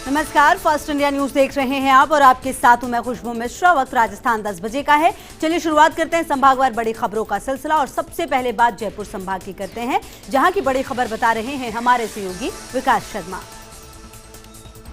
नमस्कार, first India news देख रहे हैं आप और आपके साथ हूं मैं खुशबू मिश्रा। वक्त राजस्थान 10 बजे का है। चलिए शुरुआत करते हैं संभागवार बड़ी खबरों का सिलसिला और सबसे पहले बात जयपुर संभाग की करते हैं, जहां की बड़ी खबर बता रहे हैं हमारे सहयोगी विकास शर्मा।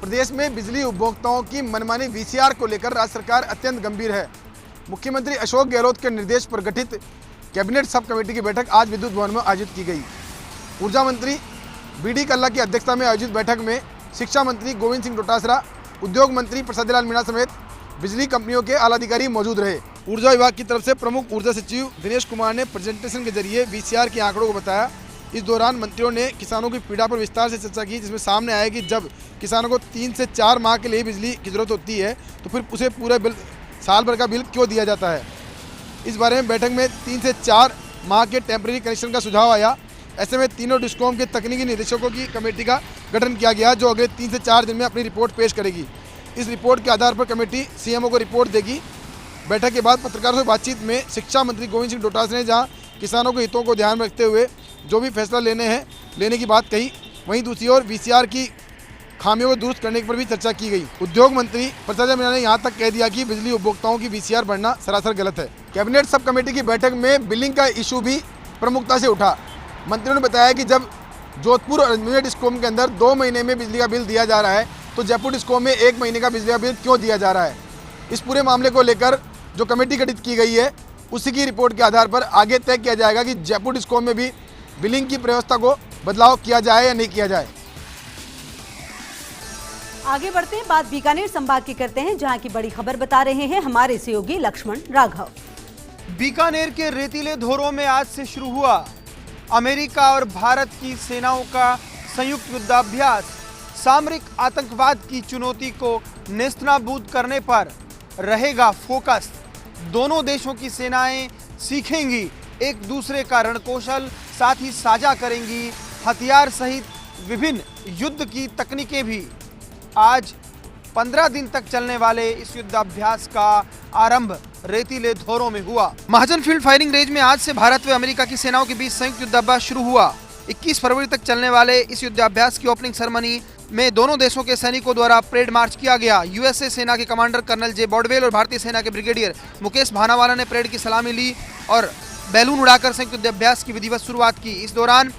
प्रदेश में बिजली उपभोक्ताओं की मनमानी वीसीआर को लेकर राज्य सरकार अत्यंत गंभीर है। मुख्यमंत्री अशोक गहलोत के निर्देश पर गठित कैबिनेट सब कमेटी की बैठक आज विद्युत भवन में आयोजित की गई। ऊर्जा मंत्री बीडी कल्ला की अध्यक्षता में आयोजित बैठक में शिक्षा मंत्री गोविंद सिंह डोटासरा, उद्योग मंत्री प्रसाद लाल मीणा समेत बिजली कंपनियों के आला अधिकारी मौजूद रहे। ऊर्जा विभाग की तरफ से प्रमुख ऊर्जा सचिव दिनेश कुमार ने प्रेजेंटेशन के जरिए वीसीआर के आंकड़ों को बताया। इस दौरान मंत्रियों ने किसानों की पीड़ा पर विस्तार से चर्चा की, जिसमें सामने आया कि जब किसानों को 3 से 4 माह के लिए बिजली की जरूरत होती है तो फिर उसे पूरे बिल साल भर का बिल क्यों दिया जाता है। इस बारे में बैठक में 3 से 4 माह के टेम्परेरी कनेक्शन का सुझाव आया। ऐसे में तीनों डिस्कॉम के तकनीकी निदेशकों की कमेटी का गठन किया गया, जो अगले 3 से 4 दिन में अपनी रिपोर्ट पेश करेगी। इस रिपोर्ट के आधार पर कमेटी सीएमओ को रिपोर्ट देगी। बैठक के बाद पत्रकारों से बातचीत में शिक्षा मंत्री गोविंद सिंह डोटासरा ने जहां किसानों के हितों को ध्यान में रखते हुए जो भी फैसला लेने की बात कही, वहीं दूसरी ओर वीसीआर की खामियों को दुरुस्त करने पर भी चर्चा की गई। उद्योग मंत्री प्रसाद लाल मीणा ने यहाँ तक कह दिया कि बिजली उपभोक्ताओं की वीसीआर बढ़ना सरासर गलत है। कैबिनेट सब कमेटी की बैठक में बिलिंग का इशू भी प्रमुखता से उठा। मंत्रियों ने बताया कि जब जोधपुर और अजमेर डिस्कॉम के अंदर 2 महीने में बिजली का बिल दिया जा रहा है तो जयपुर डिस्कॉम में 1 महीने का बिजली का बिल क्यों दिया जा रहा है। इस पूरे मामले को लेकर जो कमेटी गठित की गई है उसी की रिपोर्ट के आधार पर आगे तय किया जाएगा कि जयपुर डिस्कॉम में भी बिलिंग की व्यवस्था को बदलाव किया जाए या नहीं किया जाए। आगे बढ़ते हैं, बात बीकानेर संभाग की करते हैं, जहां की बड़ी खबर बता रहे हैं हमारे सहयोगी लक्ष्मण राघव। बीकानेर के रेतीले धोरों में आज से शुरू हुआ अमेरिका और भारत की सेनाओं का संयुक्त युद्धाभ्यास। सामरिक आतंकवाद की चुनौती को नेस्तनाबूद करने पर रहेगा फोकस। दोनों देशों की सेनाएं सीखेंगी एक दूसरे का रणकौशल, साथ ही साझा करेंगी हथियार सहित विभिन्न युद्ध की तकनीकें भी। आज 15 दिन तक चलने वाले इस युद्धाभ्यास का आरंभ रेतीले धोरों में हुआ। महाजन फील्ड फायरिंग रेंज में आज से भारत व अमेरिका की सेनाओं के बीच संयुक्त युद्धाभ्यास शुरू हुआ। 21 फरवरी तक चलने वाले इस युद्धाभ्यास की ओपनिंग सेरेमनी में दोनों देशों के सैनिकों द्वारा परेड मार्च किया गया। यूएसए सेना के कमांडर कर्नल जे बॉडवेल और भारतीय सेना के ब्रिगेडियर मुकेश भानावाला ने परेड की सलामी ली और बैलून उड़ाकर संयुक्त युद्धाभ्यास की विधिवत शुरुआत की। इस दौरान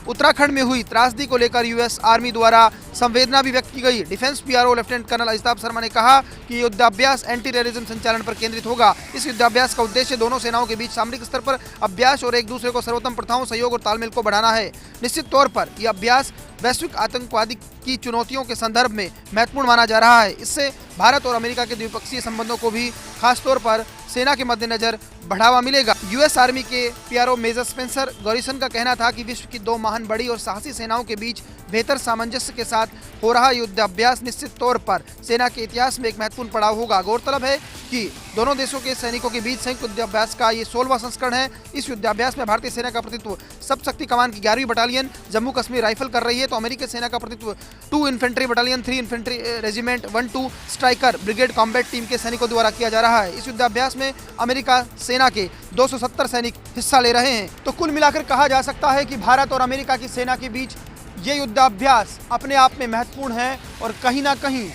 उत्तराखंड में हुई त्रासदी को लेकर यूएस आर्मी द्वारा संवेदना भी व्यक्त की गई। Defence PRO lieutenant colonel Ajitabh Sharma ने कहा कि युद्धाभ्यास एंटी टेररिज्म संचालन पर केंद्रित होगा। इस युद्धाभ्यास का उद्देश्य दोनों सेनाओं के बीच सामरिक स्तर पर अभ्यास और एक दूसरे को सर्वोत्तम प्रथाओं, सहयोग और तालमेल को बढ़ाना है। निश्चित तौर पर यह अभ्यास वैश्विक आतंकवादी की चुनौतियों के संदर्भ में महत्वपूर्ण माना जा रहा है। इससे भारत और अमेरिका के द्विपक्षीय संबंधों को भी खासतौर पर सेना के मद्देनजर बढ़ावा मिलेगा। यूएस आर्मी के पीआरओ मेजर स्पेंसर गॉरिसन का कहना था कि विश्व की 2 महान बड़ी और साहसी सेनाओं के बीच बेहतर सामंजस्य के साथ हो रहा युद्धाभ्यास निश्चित तौर पर सेना के इतिहास में एक महत्वपूर्ण पड़ाव होगा। गौरतलब है कि दोनों देशों के सैनिकों के बीच संयुक्त युद्धाभ्यास का ये 16वां संस्करण है। इस युद्धाभ्यास में भारतीय सेना का प्रतिनिधित्व सब शक्ति कमान की 11वीं बटालियन जम्मू कश्मीर राइफल कर रही है, तो अमेरिकी सेना का प्रतिनिधित्व 2 infantry battalion, 3 infantry regiment, 1-2 striker brigade combat team के सैनिकों द्वारा किया जा रहा है। इस युद्धाभ्यास में अमेरिका सेना के 270 सैनिक हिस्सा ले रहे हैं। तो कुल मिलाकर कहा जा सकता है कि भारत और अमेरिका की सेना के बीच ये युद्धाभ्यास अपने आप में महत्वपूर्ण है और कहीं ना कहीं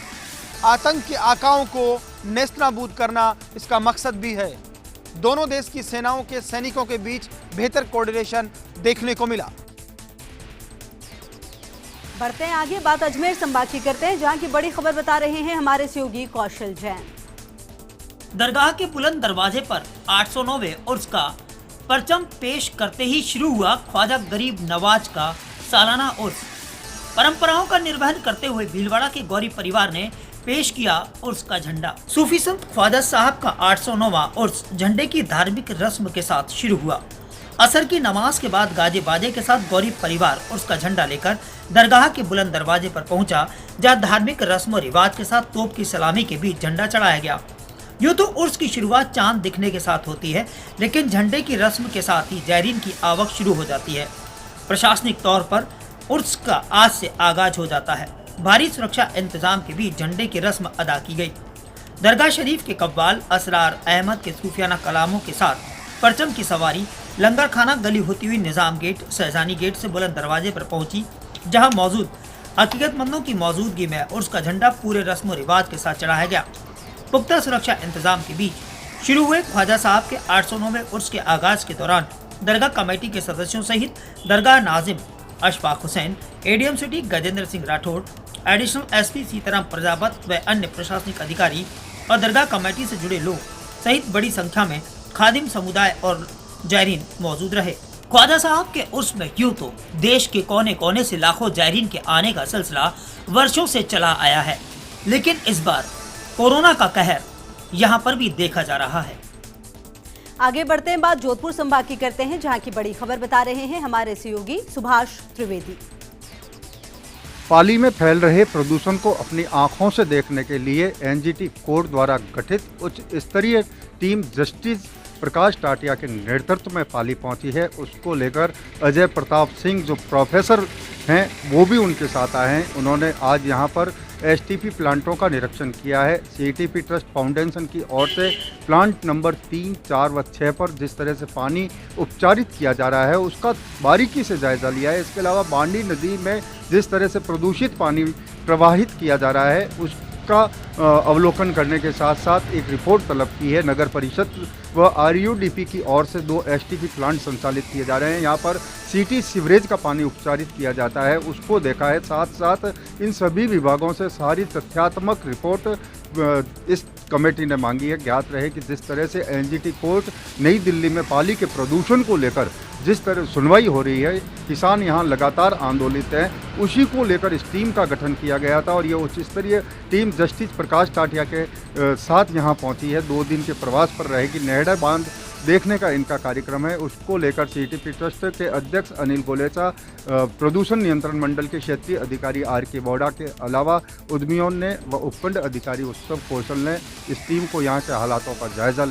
आतंक के आकाओं को नेस्तनाबूद करना इसका मकसद भी है। दोनों देश की सेनाओं के सैनिकों के बीच बेहतर कोऑर्डिनेशन देखने को मिला। बढ़ते हैं आगे, बात अजमेर संभाग की करते हैं, जहां की बड़ी खबर बता रहे हैं हमारे सहयोगी कौशल जैन। दरगाह के बुलंद दरवाजे पर 809वें उर्स का परचम पेश करते ही शुरू हुआ ख्वाजा गरीब नवाज का सालाना उर्स। परंपराओं का निर्वहन करते हुए भीलवाड़ा के गौरी परिवार ने पेश किया उर्स का झंडा। सूफी संत ख्वाजा साहब का 809वां उर्स झंडे की धार्मिक रस्म के साथ शुरू हुआ। असर की नमाज के बाद गाजे बाजे के साथ गौरी परिवार उर्स का झंडा लेकर दरगाह के बुलंद दरवाजे पर पहुंचा, जहां धार्मिक रस्म और रिवाज के साथ तोप की सलामी के बीच झंडा चढ़ाया गया। यूँ तो उर्स की शुरुआत चांद दिखने के साथ होती है, लेकिन झंडे की रस्म के साथ ही ज़ायरीन की आवक शुरू हो जाती है। प्रशासनिक तौर पर उर्स का आज से आगाज हो जाता है। भारी सुरक्षा इंतजाम के बीच झंडे की रस्म अदा की गई। दरगाह शरीफ के कव्वाल असरार अहमद के सूफियाना कलामों के साथ परचम की सवारी लंगर खाना गली होती हुई निजाम गेट, शहजानी गेट से बुलंद दरवाजे पर पहुंची, जहां मौजूद हकीकतमंदों की मौजूदगी में उर्स का झंडा पूरे रस्म व रिवाज के साथ चढ़ाया गया। पुख्ता सुरक्षा इंतजाम के बीच शुरू हुए ख्वाजा साहब के 809वें उर्स के आगाज के दौरान दरगाह कमेटी के सदस्यों सहित दरगाह नाजिम Ashfaq Hussain, ADM city Gajendra Singh Rathore, additional SP Sitaram Prajapat व अन्य प्रशासनिक अधिकारी और दरगाह कमेटी से जुड़े लोग सहित बड़ी संख्या में खादिम समुदाय और जायरीन मौजूद रहे। ख्वाजा साहब के उर्स में यूं तो देश के कोने कोने से लाखों जायरीन के आने का सिलसिला वर्षों से चला आया है, लेकिन इस बार कोरोना का कहर यहाँ पर भी देखा जा रहा है। आगे बढ़ते हैं, बात जोधपुर संभाग की करते हैं, जहां की बड़ी खबर बता रहे हैं हमारे सहयोगी सुभाष त्रिवेदी। पाली में फैल रहे प्रदूषण को अपनी आंखों से देखने के लिए एनजीटी कोर्ट द्वारा गठित उच्च स्तरीय टीम जस्टिस प्रकाश टाटिया के नेतृत्व में पाली पहुंची है। उसको लेकर अजय प्रताप सिंह जो प्रोफेसर हैं वो भी उनके साथ आए हैं। उन्होंने आज यहां पर एसटीपी प्लांटों का निरीक्षण किया है। सीटीपी ट्रस्ट फाउंडेशन की ओर से प्लांट नंबर 3, 4 व 6 पर जिस तरह से पानी उपचारित किया जा रहा है उसका बारीकी से जायजा लिया है। इसके अलावा बांडी नदी में जिस तरह से प्रदूषित पानी प्रवाहित किया जा रहा है उसका अवलोकन करने के साथ साथ एक रिपोर्ट तलब की है। नगर परिषद व आरयूडीपी की ओर से 2 एसटीपी प्लांट संचालित किए जा रहे हैं। यहाँ पर सिटी सीवरेज का पानी उपचारित किया जाता है, उसको देखा है। साथ साथ इन सभी विभागों से सारी तथ्यात्मक रिपोर्ट इस कमेटी ने मांगी है। ज्ञात रहे कि जिस तरह से एनजीटी कोर्ट नई दिल्ली में पाली के प्रदूषण को लेकर जिस तरह सुनवाई हो रही है, किसान यहाँ लगातार आंदोलित हैं, उसी को लेकर इस टीम का गठन किया गया था और ये उच्च स्तरीय टीम जस्टिस प्रकाश टाटिया के साथ यहाँ पहुँची है। 2 दिन के प्रवास पर रहेगी। नेहड़ा बांध देखने का इनका कार्यक्रम है, उसको लेकर सीटीपी ट्रस्ट के अध्यक्ष अनिल गोलेचा, प्रदूषण नियंत्रण मंडल के क्षेत्रीय अधिकारी आर.के. बोड़ा के अलावा उद्यमियों ने व उपखंड अधिकारी उत्सव कौशल ने इस टीम को यहाँ के हालातों का जायजा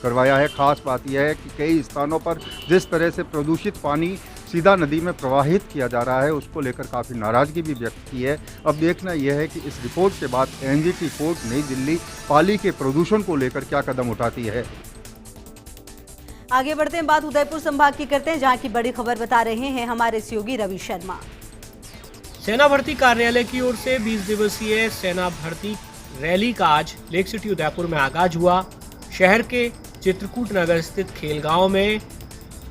करवाया है। खास बात यह है कि कई स्थानों पर जिस तरह से प्रदूषित पानी सीधा नदी में प्रवाहित किया जा रहा है उसको लेकर काफ़ी नाराज़गी भी व्यक्त की है। अब देखना यह है कि इस रिपोर्ट के बाद एनजीटी कोर्ट नई दिल्ली पाली के प्रदूषण को लेकर क्या कदम उठाती है। आगे बढ़ते हैं, बात उदयपुर संभाग की करते हैं, जहां की बड़ी खबर बता रहे हैं हमारे सहयोगी रवि शर्मा। सेना भर्ती कार्यालय की ओर से 20 दिवसीय सेना भर्ती रैली का आज लेक सिटी उदयपुर में आगाज हुआ। शहर के चित्रकूट नगर स्थित खेलगांव में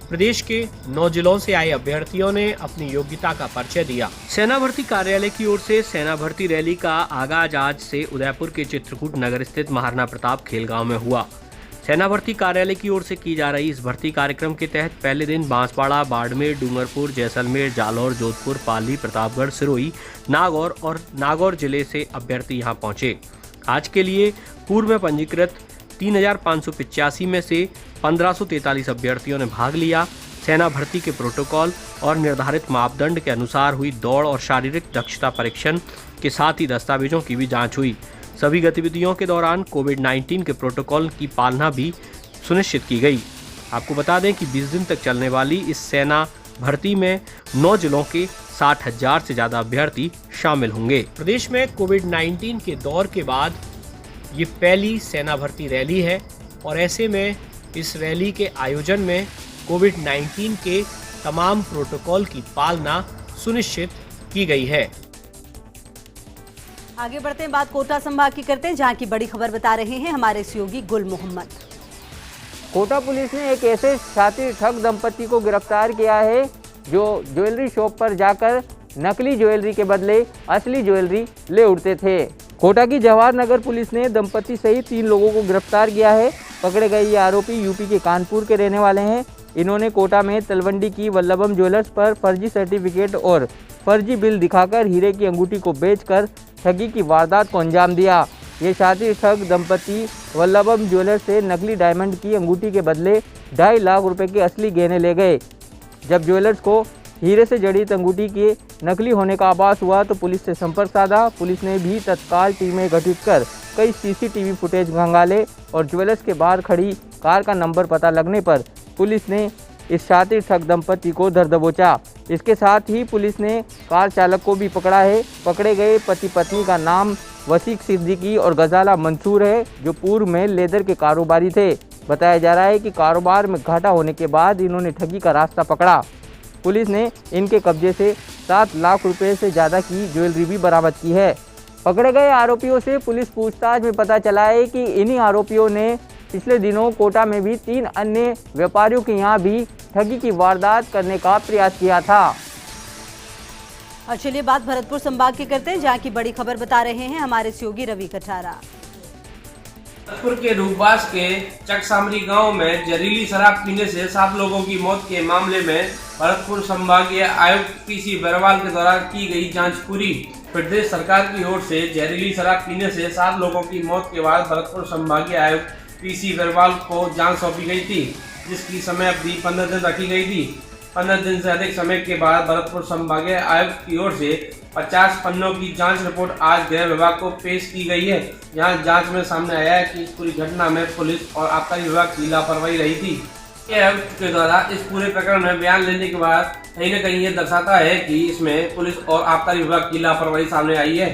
प्रदेश के 9 जिलों से आए अभ्यर्थियों ने अपनी योग्यता का परिचय दिया। सेना भर्ती कार्यालय की ओर से सेना भर्ती रैली का आगाज आज से उदयपुर के चित्रकूट नगर स्थित महाराणा प्रताप खेलगांव में हुआ। सेना भर्ती कार्यालय की ओर से की जा रही इस भर्ती कार्यक्रम के तहत पहले दिन बांसवाड़ा, बाड़मेर, डूंगरपुर, जैसलमेर, जालौर, जोधपुर, पाली, प्रतापगढ़, सिरोही, नागौर और नागौर जिले से अभ्यर्थी यहां पहुंचे। आज के लिए पूर्व में पंजीकृत 3585 में से 1543 अभ्यर्थियों ने भाग लिया। सेना भर्ती के प्रोटोकॉल और निर्धारित मापदंड के अनुसार हुई दौड़ और शारीरिक दक्षता परीक्षण के साथ ही दस्तावेजों की भी जाँच हुई। सभी गतिविधियों के दौरान कोविड-19 के प्रोटोकॉल की पालना भी सुनिश्चित की गई। आपको बता दें कि 20 दिन तक चलने वाली इस सेना भर्ती में 9 जिलों के 60,000 से ज़्यादा अभ्यर्थी शामिल होंगे। प्रदेश में कोविड-19 के दौर के बाद ये पहली सेना भर्ती रैली है और ऐसे में इस रैली के आयोजन में कोविड-19 के तमाम प्रोटोकॉल की पालना सुनिश्चित की गई है। आगे बढ़ते हैं, बात कोटा संभाग की करते हैं, जहां की बड़ी खबर बता रहे हैं हमारे सहयोगी गुल मोहम्मद। कोटा पुलिस ने एक ऐसे शातिर ठग दंपति को गिरफ्तार किया है जो ज्वेलरी शॉप पर जाकर नकली ज्वेलरी के बदले असली ज्वेलरी ले उड़ते थे। कोटा की जवाहर नगर पुलिस ने दंपति सहित 3 लोगों को गिरफ्तार किया है। पकड़े गए ये आरोपी यूपी के कानपुर के रहने वाले हैं। इन्होंने कोटा में तलवंडी की वल्लभम ज्वेलर्स पर फर्जी सर्टिफिकेट और फर्जी बिल दिखाकर हीरे की अंगूठी को बेचकर ठगी की वारदात को अंजाम दिया। ये शातिर ठग दंपति वल्लभम ज्वेलर्स से नकली डायमंड की अंगूठी के बदले 2.5 लाख रुपए के असली गहने ले गए। जब ज्वेलर्स को हीरे से जड़ित अंगूठी के नकली होने का आभास हुआ तो पुलिस से संपर्क साधा। पुलिस ने भी तत्काल टीमें गठित कर कई सीसीटीवी फुटेज खंगाले और ज्वेलर्स के बाहर खड़ी कार का नंबर पता लगने पर पुलिस ने इस शातिर ठग दंपति को धर दबोचा। इसके साथ ही पुलिस ने कार चालक को भी पकड़ा है। पकड़े गए पति पत्नी का नाम वसीक सिद्दीकी और गजाला मंसूर है, जो पूर्व में लेदर के कारोबारी थे। बताया जा रहा है कि कारोबार में घाटा होने के बाद इन्होंने ठगी का रास्ता पकड़ा। पुलिस ने इनके कब्जे से 7 लाख रुपए से ज़्यादा की ज्वेलरी भी बरामद की है। पकड़े गए आरोपियों से पुलिस पूछताछ में पता चला है कि इन्हीं आरोपियों ने पिछले दिनों कोटा में भी 3 अन्य व्यापारियों के यहाँ भी ठगी की वारदात करने का प्रयास किया था। और चलिए बात भरतपुर संभाग की करते हैं, जहाँ की बड़ी खबर बता रहे हैं हमारे सहयोगी रवि कठारा। भरतपुर के रूपबास के चकसामरी गांव में जहरीली शराब पीने से 7 लोगों की मौत के मामले में भरतपुर संभागीय आयुक्त पीसी बरवाल के द्वारा की गई जांच पूरी। प्रदेश सरकार की ओर से जहरीली शराब पीने से 7 लोगों की मौत के बाद भरतपुर संभागीय आयुक्त पीसी बरवाल को जांच सौंपी गई थी, जिसकी समय अवधि 15 दिन रखी गई थी। 15 दिन से अधिक समय के बाद भरतपुर संभागीय आयुक्त की ओर से 50 पन्नों की जांच रिपोर्ट आज गृह विभाग को पेश की गई है। यहाँ जांच में सामने आया है कि इस पूरी घटना में पुलिस और आबकारी विभाग की लापरवाही रही थी। आयुक्त के द्वारा इस पूरे प्रकरण में बयान लेने के बाद कहीं न कहीं ये दर्शाता है कि इसमें पुलिस और आबकारी विभाग की लापरवाही सामने आई है।